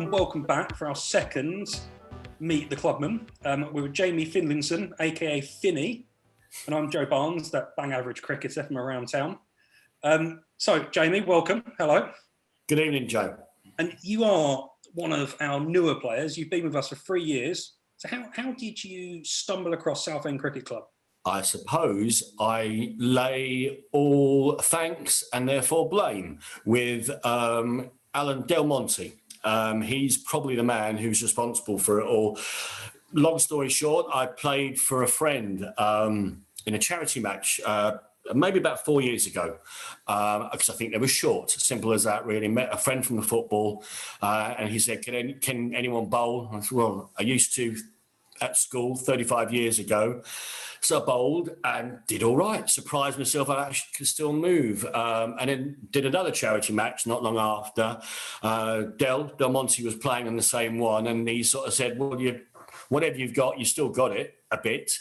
and welcome back for our second Meet the Clubman. We're with Jamie Finlinson, aka Finny, and I'm Joe Barnes, that bang average cricketer from around town. So, Jamie, welcome. Hello. Good evening, Joe. And you are one of our newer players. You've been with us for 3 years. So how did you stumble across Southend Cricket Club? I suppose I lay all thanks and therefore blame with Alan Del Monte. He's probably the man who's responsible for it all. Long story short, I played for a friend in a charity match maybe about 4 years ago, because I think they were short. Simple as that, really. Met a friend from the football, and he said, can anyone bowl? I said, well, I used to at school 35 years ago. So I bowled and did all right. Surprised myself I actually could still move. And then did another charity match not long after. Del Monte was playing on the same one, and he sort of said, well, whatever you've got, you still got it a bit.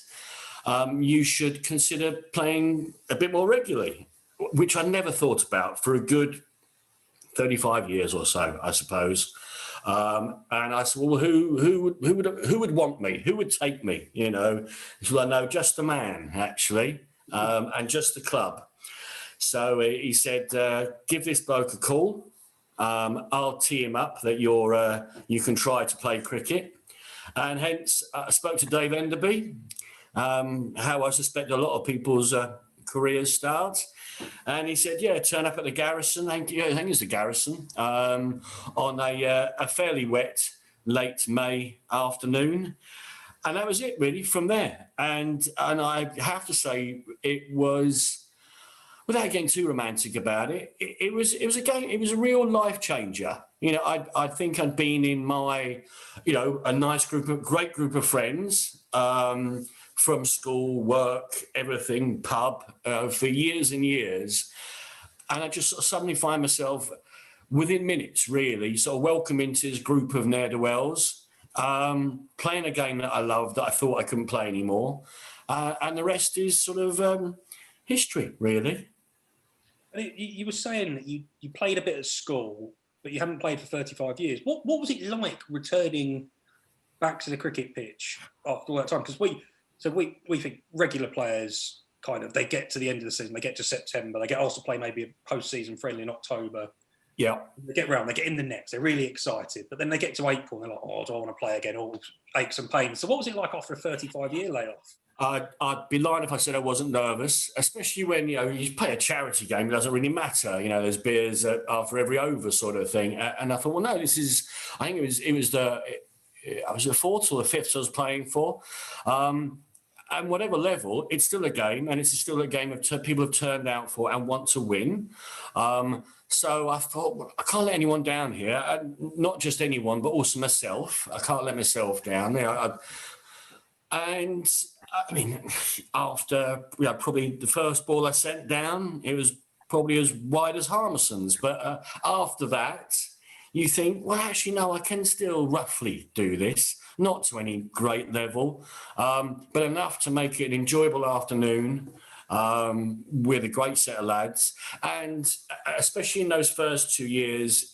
You should consider playing a bit more regularly, which I never thought about for a good 35 years or so, I suppose. And I said, well, who would want me? Who would take me? You know, he said, well, no, just the man, actually, and just the club. So he said, give this bloke a call. I'll tee him up that you can try to play cricket. And hence, I spoke to Dave Enderby, how I suspect a lot of people's careers start. And he said, yeah, turn up at the Garrison, I think it's the Garrison, on a fairly wet late May afternoon. And that was it, really, from there. And I have to say, it was, without getting too romantic about it, it was a real life changer. You know, I think I'd been in my, a great group of friends, from school, work, everything, pub, for years and years. And I just sort of suddenly find myself within minutes, really, sort of welcome into this group of ne'er-do-wells, playing a game that I loved that I thought I couldn't play anymore. And the rest is sort of history, really. You were saying that you played a bit at school, but you haven't played for 35 years. What was it like returning back to the cricket pitch after all that time? Because we think regular players they get to the end of the season, they get to September, they get asked to play maybe a post-season friendly in October. Yeah. They get round, they get in the nets, they're really excited, but then they get to April and they're like, oh, do I want to play again? All aches and pains. So what was it like after a 35-year layoff? I'd be lying if I said I wasn't nervous, especially when, you play a charity game, it doesn't really matter. There's beers after every over sort of thing. And I thought, well, no, I think it was the fourth or the fifth I was playing for. And whatever level, it's still a game, and it's still a game of people have turned out for and want to win. So I thought, well, I can't let anyone down here, not just anyone, but also myself. I can't let myself down. And I mean, after probably the first ball I sent down, it was probably as wide as Harmison's. But after that, you think, well, actually, no, I can still roughly do this. Not to any great level, but enough to make it an enjoyable afternoon with a great set of lads. And especially in those first 2 years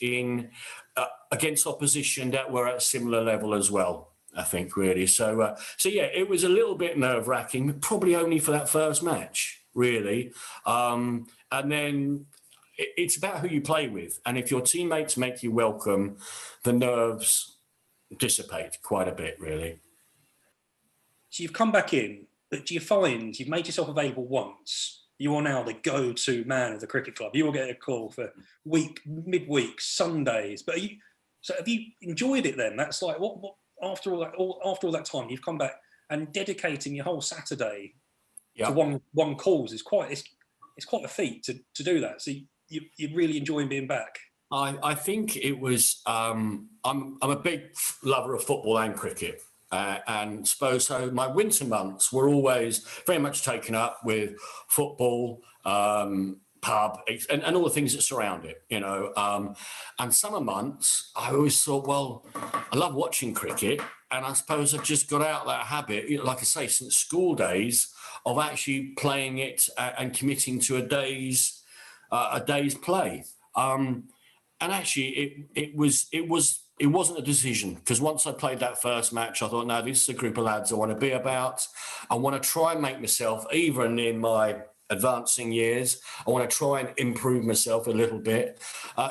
against opposition that were at a similar level as well, I think, really. So yeah, it was a little bit nerve-wracking, probably only for that first match, really. And then it's about who you play with. And if your teammates make you welcome, the nerves dissipate quite a bit, really. So you've come back in, but do you find you've made yourself available once? You are now the go-to man of the cricket club. You will get a call for midweek, Sundays. But have you enjoyed it then? That's like what after all that time you've come back and dedicating your whole Saturday to one cause is quite a feat to do that. So you're really enjoying being back. I think it was. I'm a big lover of football and cricket, and suppose so. My winter months were always very much taken up with football, pub, and all the things that surround it. And summer months, I always thought, well, I love watching cricket, and I suppose I've just got out that habit, like I say, since school days, of actually playing it and committing to a day's play. And actually, it was it wasn't a decision, because once I played that first match, I thought, no, this is a group of lads I want to be about. I want to try and make myself, even in my advancing years, I want to try and improve myself a little bit,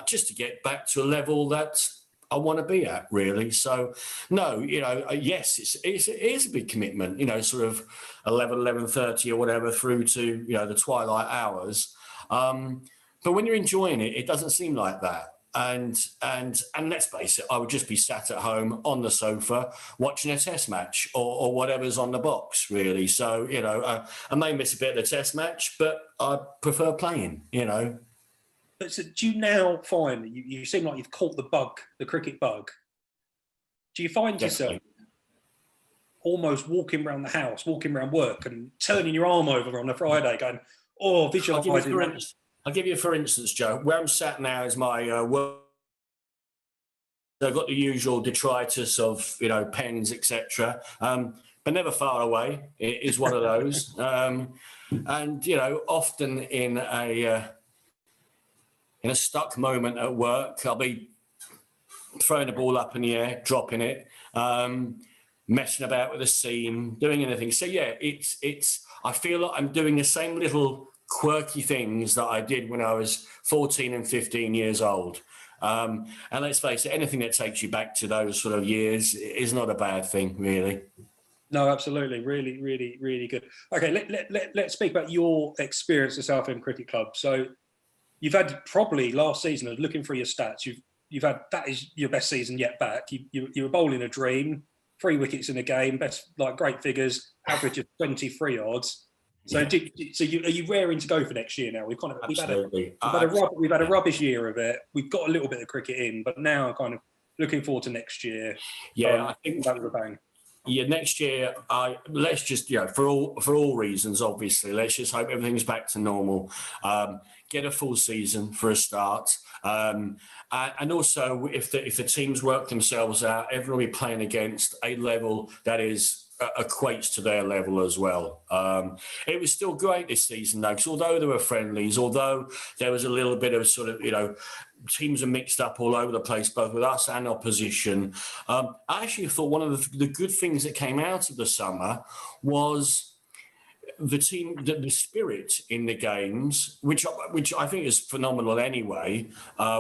just to get back to a level that I want to be at, really. So, no, yes, it is a big commitment, sort of 11:30 or whatever through to, the twilight hours. But when you're enjoying it, it doesn't seem like that. And let's face it, I would just be sat at home on the sofa watching a test match or whatever's on the box, really. So, I may miss a bit of the test match, but I prefer playing, But so do you now find that you seem like you've caught the bug, the cricket bug? Do you find Definitely. yourself almost walking around the house, walking around work and turning your arm over on a Friday going, oh, visualising that? I'll give you, for instance, Joe, where I'm sat now is my work. I've got the usual detritus of, pens, etc. But never far away. It is one of those. And, often in a stuck moment at work, I'll be throwing the ball up in the air, dropping it, messing about with a seam, doing anything. So, yeah, it's. I feel like I'm doing the same little quirky things that I did when I was 14 and 15 years old. And let's face it, anything that takes you back to those sort of years is not a bad thing, really. No, absolutely. Really, really, really good. Okay, let's speak about your experience at Southend Cricket Club. So you've had probably last season, looking through your stats, you've had, that is your best season yet back. You were bowling a dream, 3 wickets in a game, great figures, average of 23 odds. So, yeah. Are you raring to go for next year now? We've had a rubbish year of it. We've got a little bit of cricket in, but now kind of looking forward to next year. Yeah, I think that was a bang. Yeah, next year, let's just, for all reasons, obviously, let's just hope everything's back to normal. Get a full season for a start. And also, if the teams work themselves out, everyone will be playing against a level that equates to their level as well. It was still great this season, though, because although there were friendlies, although there was a little bit of sort of, teams are mixed up all over the place, both with us and opposition. I actually thought one of the good things that came out of the summer was the spirit in the games, which I think is phenomenal anyway,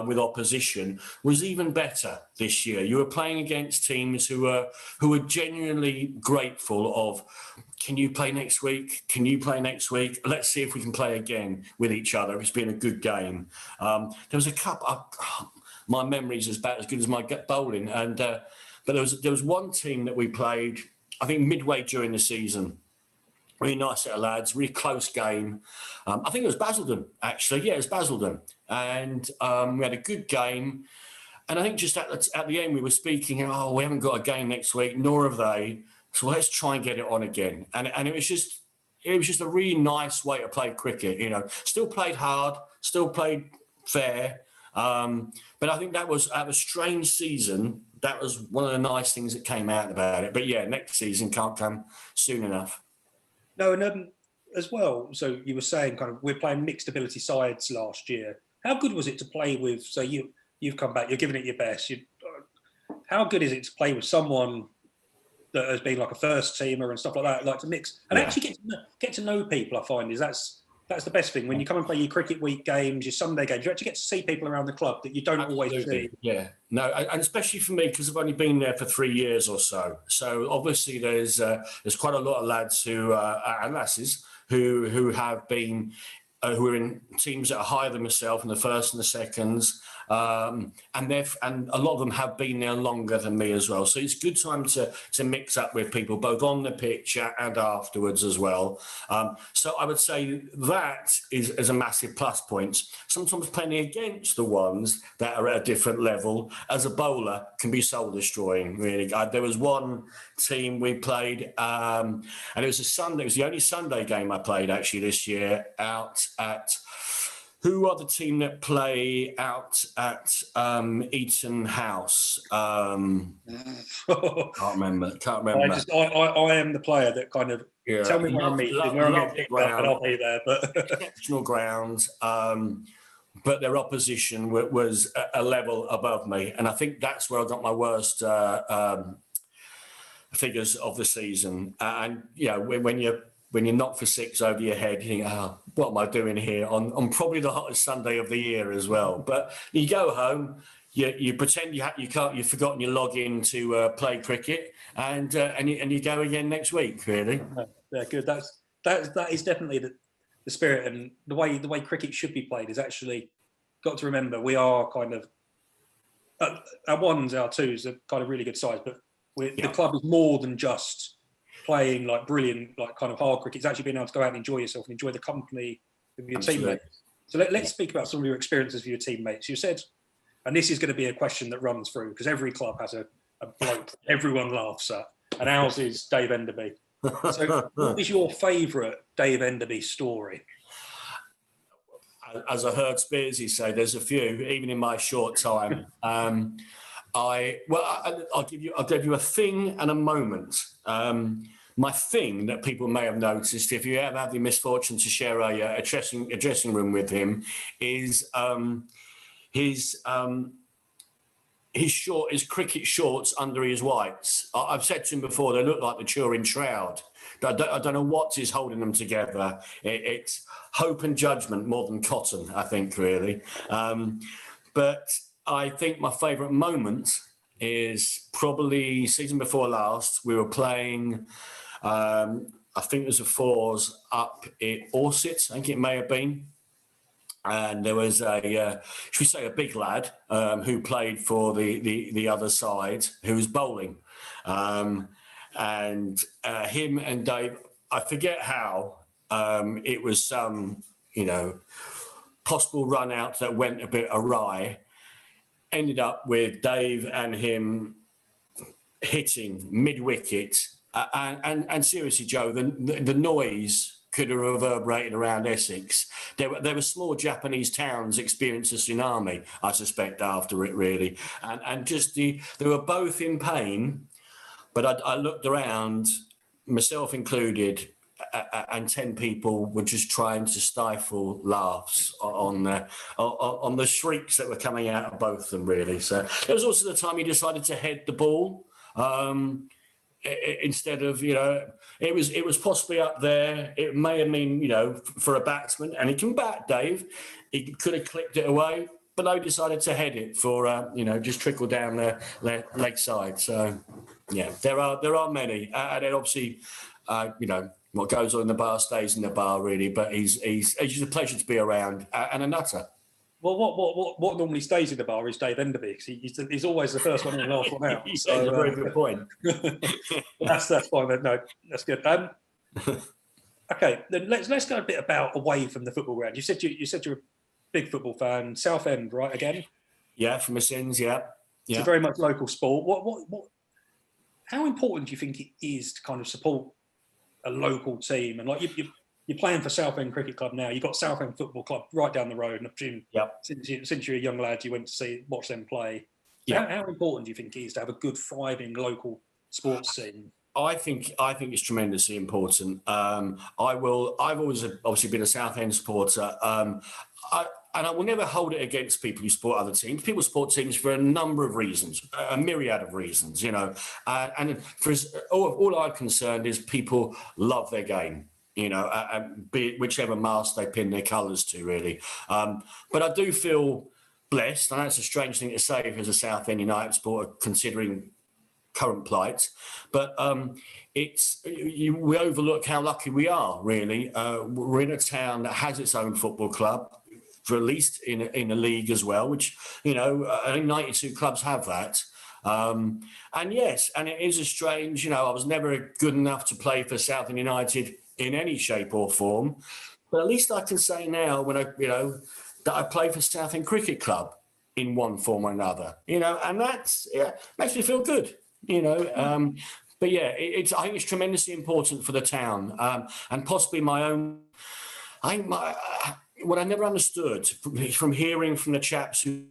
with opposition, was even better this year. You were playing against teams who were genuinely grateful of, can you play next week? Can you play next week? Let's see if we can play again with each other. It's been a good game. There was a couple. My memory's as good as my bowling, but there was one team that we played, I think midway during the season. Really nice set of lads, really close game. I think it was Basildon, actually. Yeah, it was Basildon. And we had a good game. And I think just at the end, we were speaking, we haven't got a game next week, nor have they. So let's try and get it on again. And it was just a really nice way to play cricket, Still played hard, still played fair. But I think that was, at a strange season, that was one of the nice things that came out about it. But yeah, next season can't come soon enough. No, and as well, so you were saying kind of we're playing mixed ability sides last year. How good was it to play with, so you've come back, you're giving it your best. How good is it to play with someone that has been like a first teamer and stuff like that, like to mix and actually get to know people? I find that's the best thing. When you come and play your cricket week games, your Sunday games, you actually get to see people around the club that you don't always see. Yeah, no, and especially for me, because I've only been there for 3 years or so. So obviously there's quite a lot of lads and lasses who have been who are in teams that are higher than myself in the first and the seconds. And a lot of them have been there longer than me as well. So it's a good time to mix up with people, both on the pitch and afterwards as well. So I would say that is a massive plus point. Sometimes playing against the ones that are at a different level as a bowler can be soul destroying, really. There was one team we played, and it was a Sunday. It was the only Sunday game I played actually this year out at. Who are the team that play out at Eaton House? Can't remember. I am the player that kind of tell me where I'm meeting, where I'm getting picked up, and I'll be there. But exceptional grounds. but their opposition was a level above me. And I think that's where I got my worst figures of the season. And, you know, when you're knocked for six over your head, you think, oh, what am I doing here on probably the hottest Sunday of the year as well. But you go home, you pretend you've forgotten your login to play cricket, and you go again next week. Really, yeah, good. That is definitely the spirit, and the way cricket should be played is actually got to remember we are kind of our ones, our twos are kind of really good size, but the club is more than just playing like brilliant, like kind of hard cricket. It's actually being able to go out and enjoy yourself and enjoy the company of your teammates. So let's speak about some of your experiences with your teammates. You said, and this is going to be a question that runs through because every club has a bloke everyone laughs at, and ours is Dave Enderby. So what is your favourite Dave Enderby story? As I heard Spearsy say, there's a few, even in my short time. I'll give you a thing and a moment. My thing that people may have noticed, if you ever have the misfortune to share a dressing room with him, is his cricket shorts under his whites. I've said to him before, they look like the Turin Shroud. I don't know what is holding them together. It's hope and judgment more than cotton, I think, really. But I think my favourite moment is probably season before last. We were playing, I think it was a fours up at Orsett, I think it may have been. And there was should we say a big lad who played for the other side who was bowling. And him and Dave, I forget how, it was some, possible run out that went a bit awry. Ended up with Dave and him hitting mid-wicket. And seriously, Joe, the noise could have reverberated around Essex. There were small Japanese towns experienced a tsunami, I suspect, after it, really. And just they were both in pain, but I looked around, myself included, and 10 people were just trying to stifle laughs on the shrieks that were coming out of both of them, really. So there was also the time he decided to head the ball. Instead of, it was possibly up there. It may have been, for a batsman, and he can bat, Dave. He could have clipped it away, but they decided to head it for, just trickle down the leg side. So, yeah, there are many, and then obviously, what goes on in the bar stays in the bar, really. But he's just a pleasure to be around, and a nutter. Well, what normally stays in the bar is Dave Enderby. He's always the first one in and last one out. So, that's a very good point. that's fine. No, that's good. Okay, then let's go a bit away from the football ground. You said you're a big football fan. Southend, right? Again. Yeah, from the sins. Yeah. It's a very much local sport. What? How important do you think it is to kind of support a local team? And like you're playing for Southend Cricket Club now. You've got Southend Football Club right down the road. And I presume since you're a young lad, you went to watch them play. So how important do you think it is to have a good, thriving local sports scene? I think it's tremendously important. I've always obviously been a Southend supporter. And I will never hold it against people who support other teams. People support teams for a number of reasons, a myriad of reasons, And for all I'm concerned is people love their game, be it whichever mast they pin their colours to, really. But I do feel blessed, and that's a strange thing to say as a Southend United supporter, considering current plight. But we overlook how lucky we are, really. We're in a town that has its own football club, for at least in a league as well, which, I think 92 clubs have that. And yes, and it is a strange, I was never good enough to play for Southend United in any shape or form. But at least I can say now that I play for Southend Cricket Club in one form or another, and that's, makes me feel good, But yeah, I think it's tremendously important for the town, and possibly my own. What I never understood from hearing from the chaps who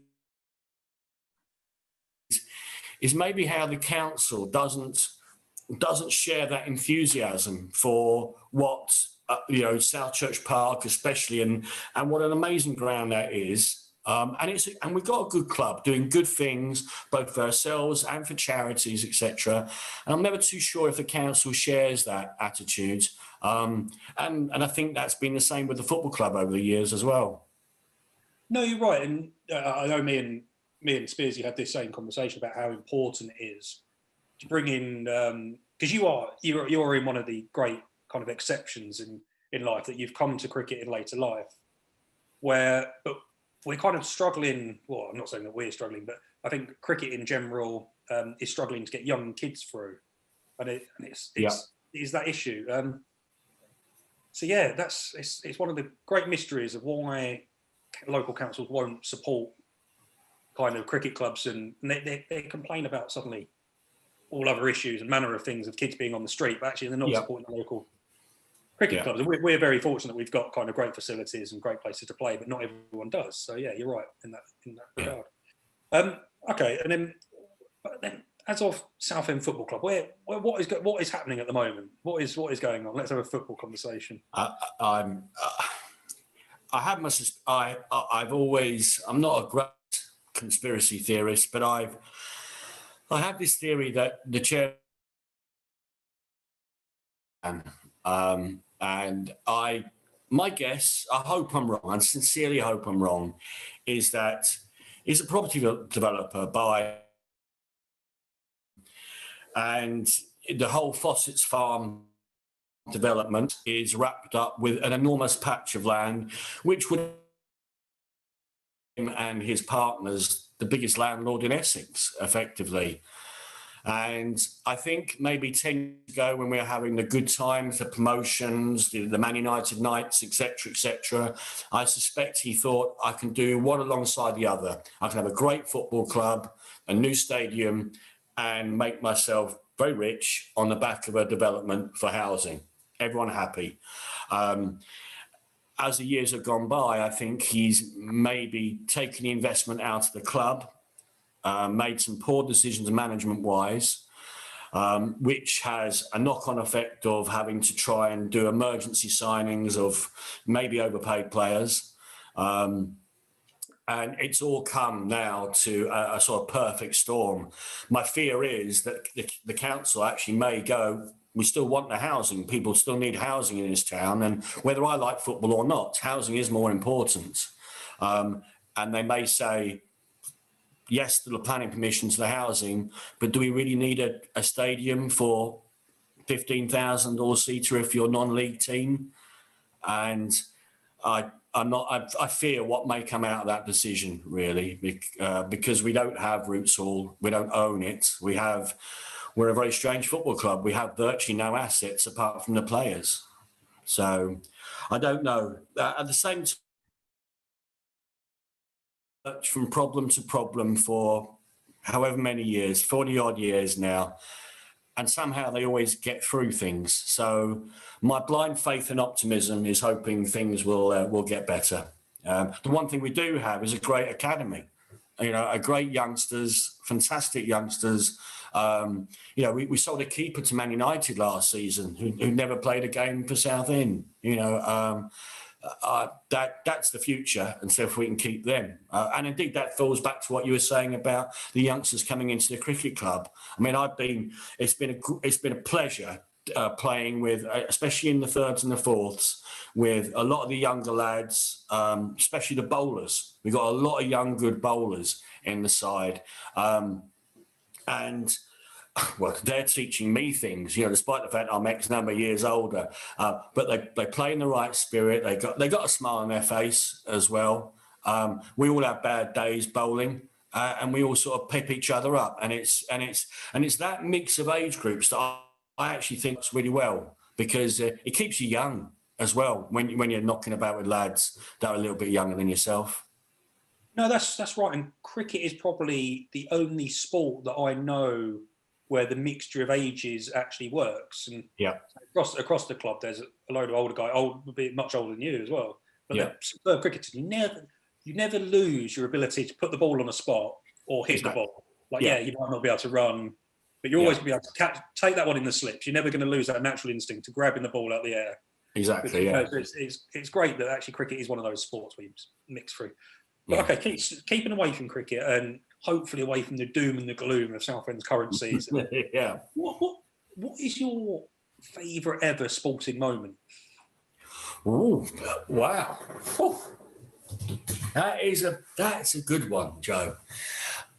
is maybe how the council doesn't share that enthusiasm for what South Church Park, especially, and what an amazing ground that is. And we've got a good club doing good things both for ourselves and for charities, etc. And I'm never too sure if the council shares that attitude. And I think that's been the same with the football club over the years as well. No, you're right, and I know me and Spearsy had this same conversation about how important it is to bring in, because you're in one of the great kind of exceptions in life, that you've come to cricket in later life, but we're kind of struggling. Well, I'm not saying that we're struggling, but I think cricket in general is struggling to get young kids through, and it's that issue. So yeah, it's one of the great mysteries of why local councils won't support kind of cricket clubs, and they complain about suddenly all other issues and manner of things of kids being on the street, but actually they're not supporting the local cricket clubs. And we're very fortunate we've got kind of great facilities and great places to play, but not everyone does. So yeah, you're right in that regard. Okay, and then as of Southend Football Club, what is happening at the moment? What is going on? Let's have a football conversation. I'm not a great conspiracy theorist, but I have this theory that the chair, and my guess, I hope I'm wrong, I sincerely hope I'm wrong, is that he's a property developer and the whole Fossett's Farm development is wrapped up with an enormous patch of land, which would him and his partners the biggest landlord in Essex, effectively. And I think maybe 10 years ago, when we were having the good times, the promotions, the Man United nights, etc., I suspect he thought, I can do one alongside the other. I can have a great football club, a new stadium, and make myself very rich on the back of a development for housing. Everyone happy. As the years have gone by, I think he's maybe taken the investment out of the club, made some poor decisions management-wise, which has a knock-on effect of having to try and do emergency signings of maybe overpaid players. And it's all come now to a sort of perfect storm. My fear is that the council actually may go, we still want the housing. People still need housing in this town. And whether I like football or not, housing is more important. And they may say, yes to the planning permission to the housing, but do we really need a stadium for 15,000 all-seater if you're a non-league team? And I fear what may come out of that decision, really, because we don't have Roots Hall, we don't own it. We're a very strange football club. We have virtually no assets apart from the players. So I don't know. At the same time, from problem to problem for however many years, 40 odd years now, and somehow they always get through things. So my blind faith and optimism is hoping things will get better. The one thing we do have is a great academy, a great youngsters, fantastic youngsters. We sold a keeper to Man United last season who never played a game for Southend. That's the future, and so if we can keep them, and indeed that falls back to what you were saying about the youngsters coming into the cricket club. I mean, it's been a pleasure playing with, especially in the thirds and the fourths, with a lot of the younger lads, especially the bowlers. We've got a lot of young good bowlers in the side, and well, they're teaching me things, despite the fact I'm X number of years older. But they play in the right spirit. They got a smile on their face as well. We all have bad days bowling, and we all sort of pep each other up. And it's that mix of age groups that I actually think is really well, because it keeps you young as well when you're knocking about with lads that are a little bit younger than yourself. No, that's right. And cricket is probably the only sport that I know where the mixture of ages actually works. And across the club, there's a load of older guys, much older than you as well. But the superb cricketers, you never lose your ability to put the ball on a spot or hit the ball. You might not be able to run, but you'll always be able to take that one in the slips. You're never going to lose that natural instinct to grabbing the ball out of the air Exactly. Yeah. It's great that actually cricket is one of those sports where you mix through. But Yeah. okay, keeping away from cricket and hopefully away from the doom and the gloom of Southend's current season. Yeah. What is your favourite ever sporting moment? Ooh, wow. Oh, that's a good one, Joe.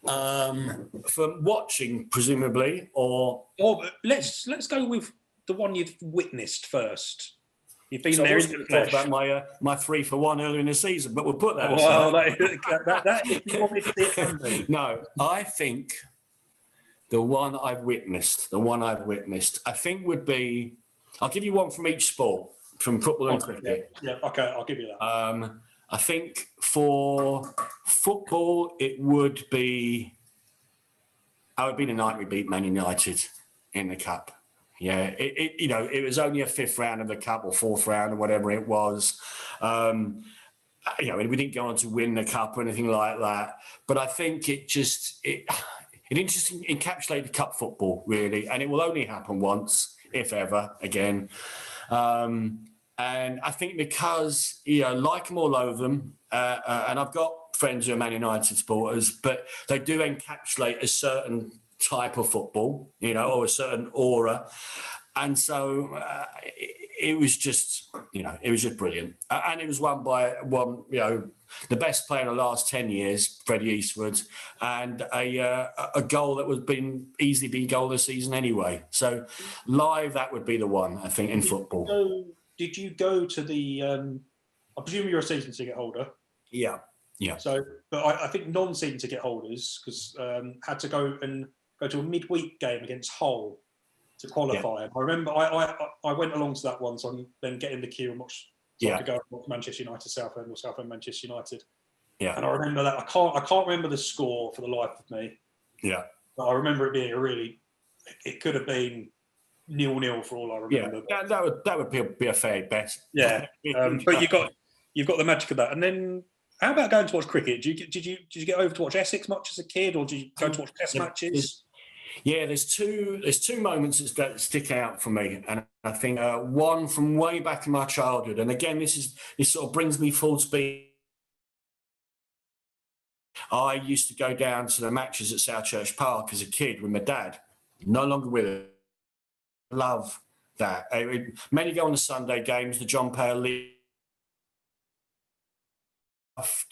From watching, presumably, or Or let's go with the one you've witnessed first. You've been so I there was in the going to talk flesh. about my 3-for-1 earlier in the season, but we'll put that Well, aside. that if you want me to see it from me. No, I think the one I've witnessed, I think would be. I'll give you one from each sport, from football and cricket. Yeah, okay, I'll give you that. I think for football, it would be the night we beat Man United in the cup. Yeah, it was only a fifth round of the cup or fourth round or whatever it was. We didn't go on to win the cup or anything like that. But I think it encapsulated cup football really, and it will only happen once, if ever, again. And I think because, like them all over them, and I've got friends who are Man United supporters, but they do encapsulate a certain type of football, or a certain aura. And so it was just brilliant. And it was won by the best player in the last 10 years, Freddie Eastwood, and a goal that would easily be goal of the season anyway. So live, that would be the one, I think, in football. Did you go to the? I presume you're a season ticket holder. Yeah. So, but I think non-season ticket holders had to go to a midweek game against Hull to qualify. Yeah. I remember I went along to that once and then get in the queue and watch. So I could go and watch Manchester United Southend or Southend Manchester United. Yeah. And I remember that I can't remember the score for the life of me. Yeah. But I remember it being it could have been 0-0 for all I remember. Yeah, that would be a fair bet. Yeah, but you've got the magic of that. And then, how about going to watch cricket? Did you get over to watch Essex much as a kid, or did you go to watch Test matches? There's two moments that stick out for me, and I think one from way back in my childhood, and again this sort of brings me full speed. I used to go down to the matches at South Church Park as a kid with my dad, no longer with us. Love that. Many go on the Sunday games, the John Pale League.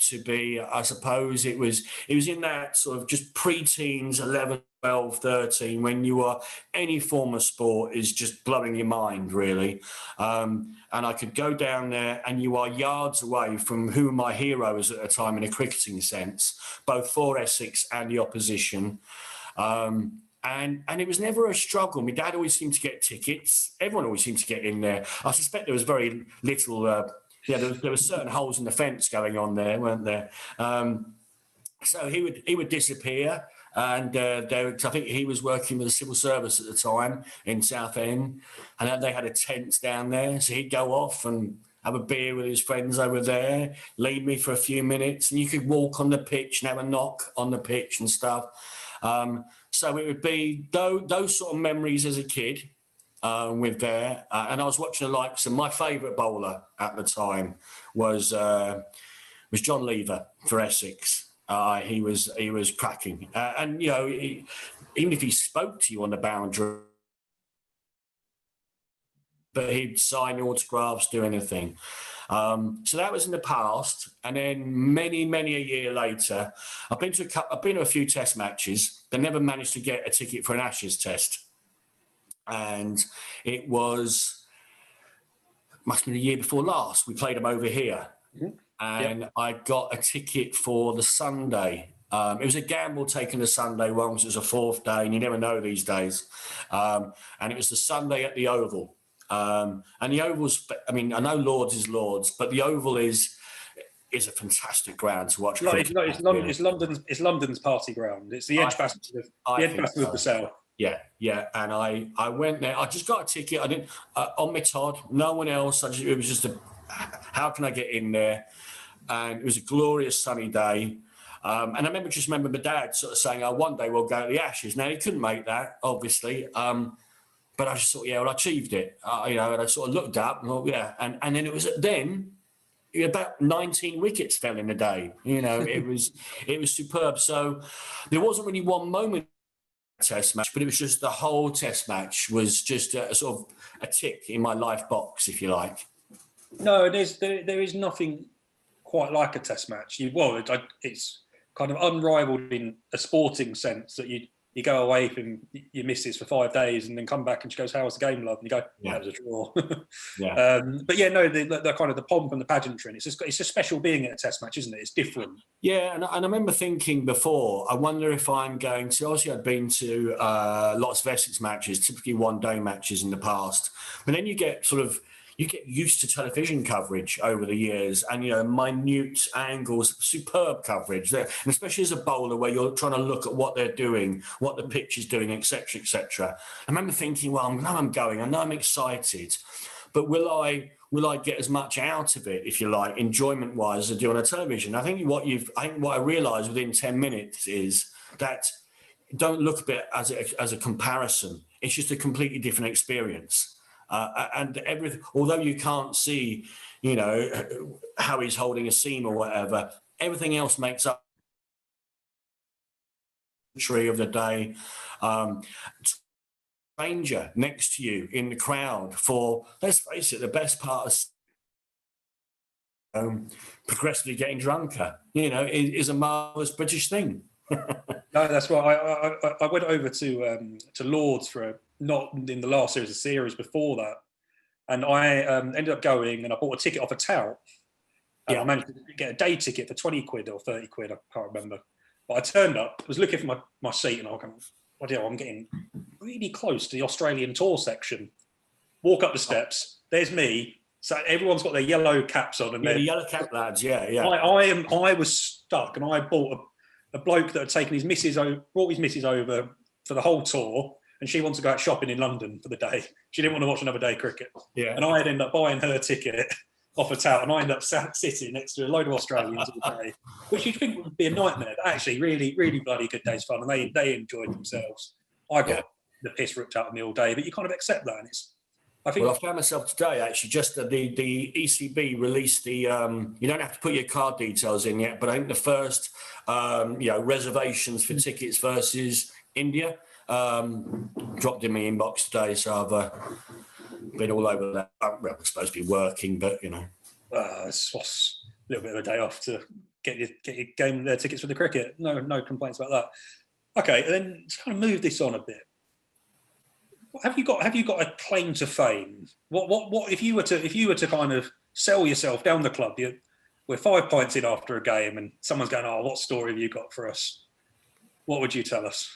To be, I suppose it was in that sort of just pre-teens, 11, 12, 13, when you are, any form of sport is just blowing your mind, really. And I could go down there and you are yards away from who my heroes at the time in a cricketing sense, both for Essex and the opposition. And it was never a struggle. My dad always seemed to get tickets. Everyone always seemed to get in there. I suspect there was very little... there were certain holes in the fence going on there, weren't there? So he would disappear, and I think he was working with the civil service at the time in Southend, and they had a tent down there. So he'd go off and have a beer with his friends over there, leave me for a few minutes, and you could walk on the pitch and have a knock on the pitch and stuff. So it would be those sort of memories as a kid. With there, and I was watching the likes of my favourite bowler at the time was John Lever for Essex. He was cracking, and even if he spoke to you on the boundary, but he'd sign autographs, do anything. So that was in the past, and then many a year later, I've been to a few Test matches, but never managed to get a ticket for an Ashes Test. And it must have been the year before last. We played them over here. Mm-hmm. And I got a ticket for the Sunday. It was a gamble taking the Sunday one, because it was a fourth day, and you never know these days. And it was the Sunday at the Oval. And the Oval's, I know Lords is Lords, but the Oval is a fantastic ground to watch. It's London's party ground. It's the Edgbaston of the South. Yeah, and I went there. I just got a ticket. I didn't on my Todd. No one else. It was just how can I get in there? And it was a glorious sunny day. And I remember my dad sort of saying, "Oh, one day we'll go to the Ashes." Now he couldn't make that, obviously. But I just thought, yeah, well, I achieved it. And I sort of looked up and thought, yeah. And then it was then about 19 wickets fell in a day. It was superb. So there wasn't really one moment Test match, but it was just the whole Test match was just a sort of a tick in my life box, if you like. No, there is nothing quite like a Test match. It's kind of unrivaled in a sporting sense that you go away from your missus for 5 days and then come back and she goes, "How was the game, love?" And you go, "That was a draw." Yeah. But yeah, no, the kind of the pomp and the pageantry. And it's just special being at a Test match, isn't it? It's different. Yeah, and I remember thinking before, I wonder if I'm going to. Obviously, I'd been to lots of Essex matches, typically one-day matches in the past, but then you get used to television coverage over the years, and minute angles, superb coverage, and especially as a bowler where you're trying to look at what they're doing, what the pitch is doing, etc., etc. I remember thinking, well, I know I'm excited, but will I get as much out of it, if you like, enjoyment-wise, as I do on a television? I think what I realised within 10 minutes is that don't look at it as a comparison. It's just a completely different experience. And everything, although you can't see, how he's holding a seam or whatever, everything else makes up the tree of the day. Stranger next to you in the crowd for, let's face it, the best part of progressively getting drunker, is a marvellous British thing. No, that's right. I went over to Lords not in the last series before that, and I ended up going and I bought a ticket off a tout. I managed to get a day ticket for 20 quid or 30 quid, I can't remember. But I turned up, was looking for my seat, and I was going, I'm getting really close to the Australian tour section. Walk up the steps, there's me. So everyone's got their yellow caps on, and the yellow cap lads, yeah. I was stuck, and I bought a bloke that had taken brought his missus over for the whole tour, and she wanted to go out shopping in London for the day. She didn't want to watch another day cricket. Yeah. And I ended up buying her ticket off a tout, and I ended up sitting next to a load of Australians all day, which you'd think would be a nightmare, but actually really, really bloody good day's fun, and they enjoyed themselves. I got the piss ripped out of me all day, but you kind of accept that, and I found myself today, actually, just that the ECB released the, you don't have to put your card details in yet, but I think the first, reservations for tickets versus India dropped in my inbox today, so I've been all over that. Well, I'm supposed to be working, but, it's a little bit of a day off to get your game tickets for the cricket. No complaints about that. Okay, and then to kind of move this on a bit. Have you got a claim to fame? What if you were to kind of sell yourself down the club? We're 5 pints in after a game, and someone's going, "Oh, what story have you got for us?" What would you tell us?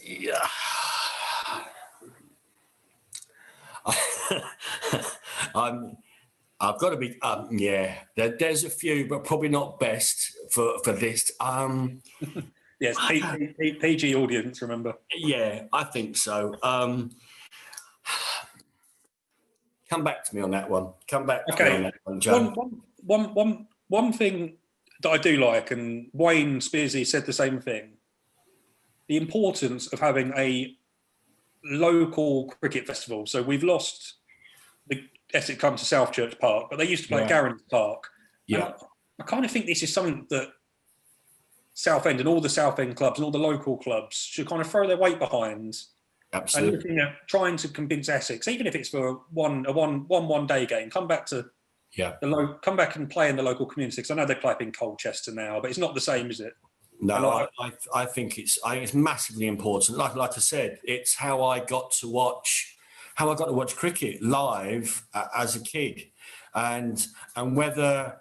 Yeah. I've got to be. There's a few, but probably not best for this. Yes, PG audience, remember? Yeah, I think so. Come back to me on that one. Come back to me on that one, Joe. One thing that I do like, and Wayne Spearsy said the same thing, the importance of having a local cricket festival. So we've lost the Essex come to South Church Park, but they used to play at Garrans Park. Yeah. And I kind of think this is something that Southend and all the Southend clubs and all the local clubs should kind of throw their weight behind. Absolutely. And looking at trying to convince Essex, even if it's for a one day game, come back to come back and play in the local community. Because I know they play up in Colchester now, but it's not the same, is it? No, I think it's massively important. Like I said, it's how I got to watch cricket live as a kid. And whether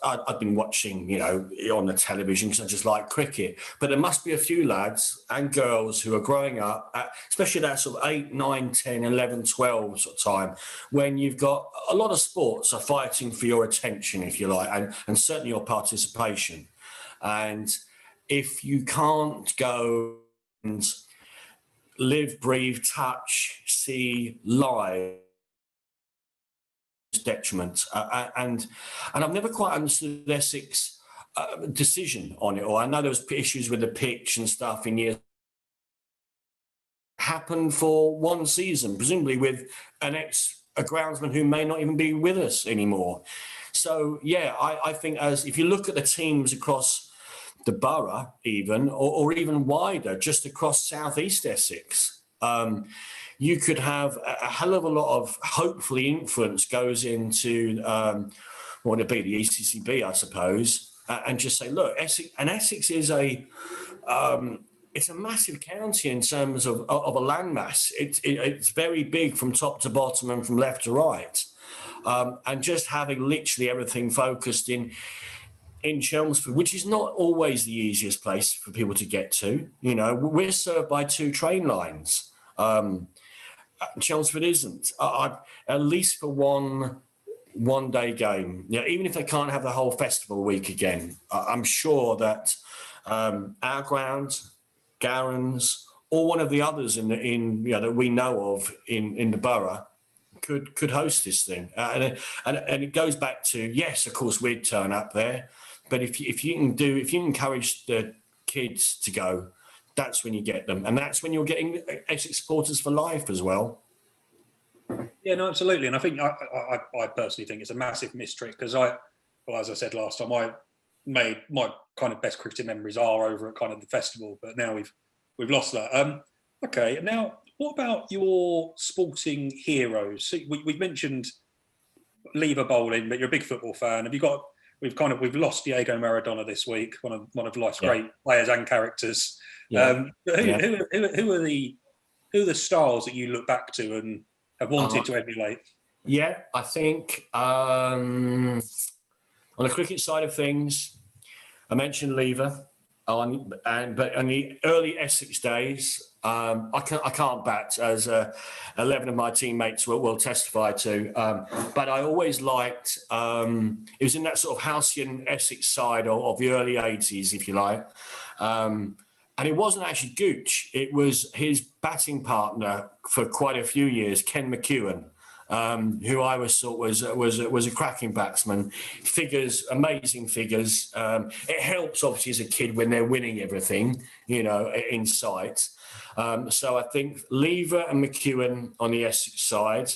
I've been watching, on the television because I just like cricket, but there must be a few lads and girls who are growing up, especially that sort of 8, 9, 10, 11, 12 sort of time, when you've got a lot of sports are fighting for your attention, if you like, and certainly your participation. And if you can't go and live, breathe, touch, see live, detriment, and I've never quite understood the Essex decision on it. Or I know there was issues with the pitch and stuff in years. happened for one season, presumably with a groundsman who may not even be with us anymore. So, yeah, I think if you look at the teams across the borough even, or even wider, just across southeast Essex, you could have a hell of a lot of, hopefully, influence goes into what would it be, the ECCB, I suppose, and just say, look, Essex is it's a massive county in terms of a landmass. It's very big from top to bottom and from left to right. And just having literally everything focused in Chelmsford, which is not always the easiest place for people to get to. You know, we're served by 2 train lines. Chelmsford isn't. At least for one day game. You know, even if they can't have the whole festival week again, I'm sure that our ground, Garron's, or one of the others that we know of in the borough could host this thing. And it goes back to, yes, of course we'd turn up there, but if you can encourage the kids to go, that's when you get them, and that's when you're getting Essex supporters for life as well. Yeah, no, absolutely. And I think I personally think it's a massive mistrick because as I said last time, I made my kind of best cricket memories are over at kind of the festival, but now we've lost that. Okay, now what about your sporting heroes? So we've mentioned lever bowling, but you're a big football fan. Have you got? We've lost Diego Maradona this week, one of life's great players and characters. Yeah. Who are the stars that you look back to and have wanted to emulate? Yeah, I think on the cricket side of things, I mentioned Lever, but on the early Essex days, I can't bat, as 11 of my teammates will testify to. But I always liked it was in that sort of halcyon Essex side of the early 80s, if you like. And it wasn't actually Gooch; it was his batting partner for quite a few years, Ken McEwen, who I was thought was a cracking batsman. Figures, amazing figures. It helps obviously as a kid when they're winning everything, you know, in sight. So I think Lever and McEwen on the Essex side.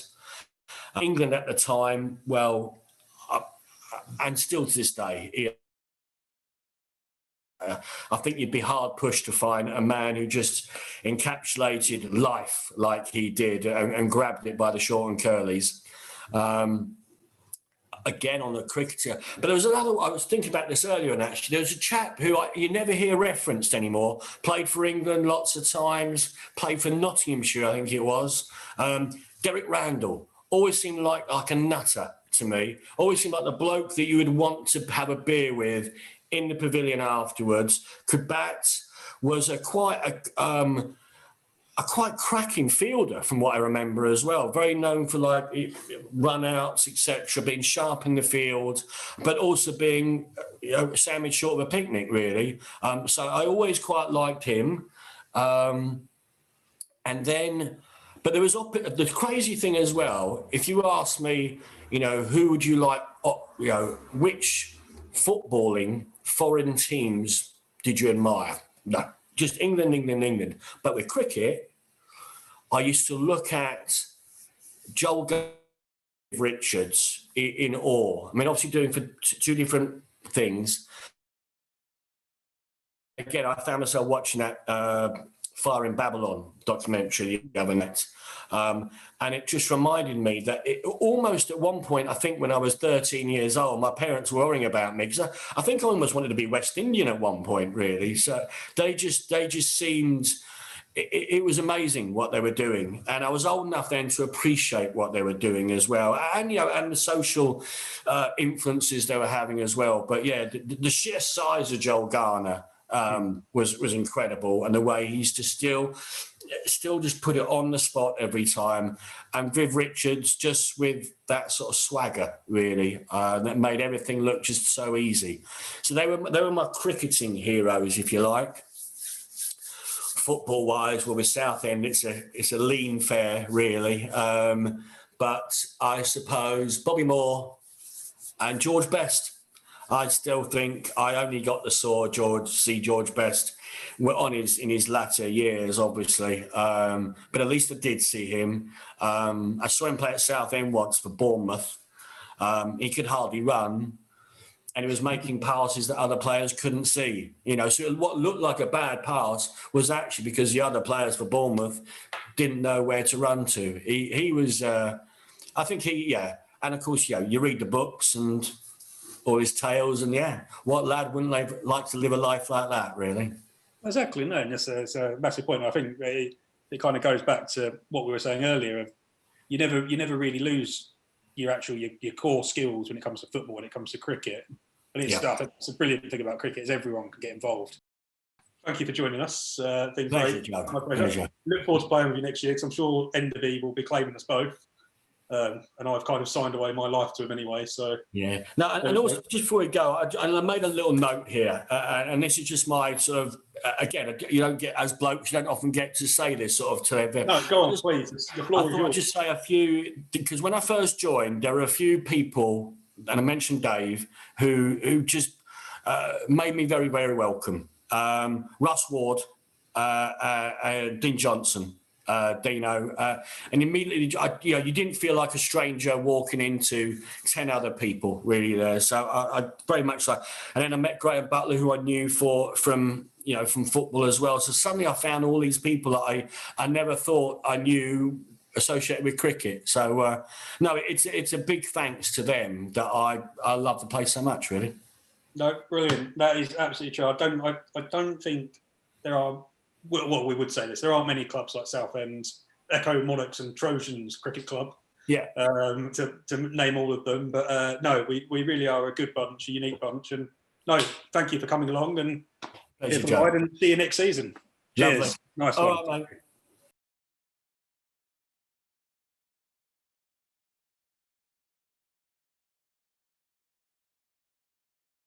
England at the time, well, and still to this day, I think you'd be hard pushed to find a man who just encapsulated life like he did and grabbed it by the short and curlies. Again, on the cricketer. But there was another, I was thinking about this earlier, and actually, there was a chap who you never hear referenced anymore, played for England lots of times, played for Nottinghamshire, I think it was. Derek Randall. Always seemed like a nutter to me. Always seemed like the bloke that you would want to have a beer with in the pavilion afterwards. Could bat, was quite cracking fielder from what I remember as well. Very known for like run-outs, etc., being sharp in the field, but also being sandwich short of a picnic, really. So I always quite liked him. And then, but there was the crazy thing as well. If you ask me, who would you like, which footballing foreign teams did you admire? No, just England. But with cricket, I used to look at Joel Richards in awe. I mean, obviously doing for 2 different things. Again, I found myself watching that Fire in Babylon documentary the other night. And it just reminded me that almost at one point, I think when I was 13 years old, my parents were worrying about me because I think I almost wanted to be West Indian at one point, really. So they just seemed, it was amazing what they were doing. And I was old enough then to appreciate what they were doing as well. And, and the social influences they were having as well. But yeah, the sheer size of Joel Garner was incredible. And the way he used to still just put it on the spot every time. And Viv Richards, just with that sort of swagger, really, that made everything look just so easy. So they were my cricketing heroes, if you like. Football-wise, well, with Southend, it's a lean fare, really. But I suppose Bobby Moore and George Best. I still think I only got to see George Best in his latter years, obviously. But at least I did see him. I saw him play at Southend once for Bournemouth. He could hardly run, and he was making passes that other players couldn't see. So what looked like a bad pass was actually because the other players for Bournemouth didn't know where to run to. He was, I think and of course, you read the books and all his tales, and what lad wouldn't like to live a life like that, really? Exactly, no, and it's a massive point. I think it kind of goes back to what we were saying earlier. Of you never really lose your core skills when it comes to football, when it comes to cricket. And it's a brilliant thing about cricket is everyone can get involved. Thank you for joining us. Been great. My pleasure. Look forward to playing with you next year, because I'm sure Enderby will be claiming us both. And I've kind of signed away my life to him anyway. So No, and also just before we go, I made a little note here, and this is just my sort of again. You don't get, as blokes, you don't often get to say this sort of to everyone. No, go on, please. The floor is yours. I'd just say a few, because when I first joined, there were a few people, and I mentioned Dave, who just made me very, very welcome. Russ Ward, Dean Johnson. Dino, and immediately, you didn't feel like a stranger walking into 10 other people really there. So I very much like, and then I met Graham Butler, who I knew from football as well. So suddenly I found all these people that I never thought I knew associated with cricket. So no, it's a big thanks to them that I love the place so much, really. No, brilliant. That is absolutely true. I don't think there are. Well, we would say this. There aren't many clubs like Southend, Echo Monarchs and Trojans Cricket Club. Yeah. To name all of them. But no, we really are a good bunch, a unique bunch. And no, thank you for coming along, and see you next season. Cheers. Lovely. Nice all one. Right, mate.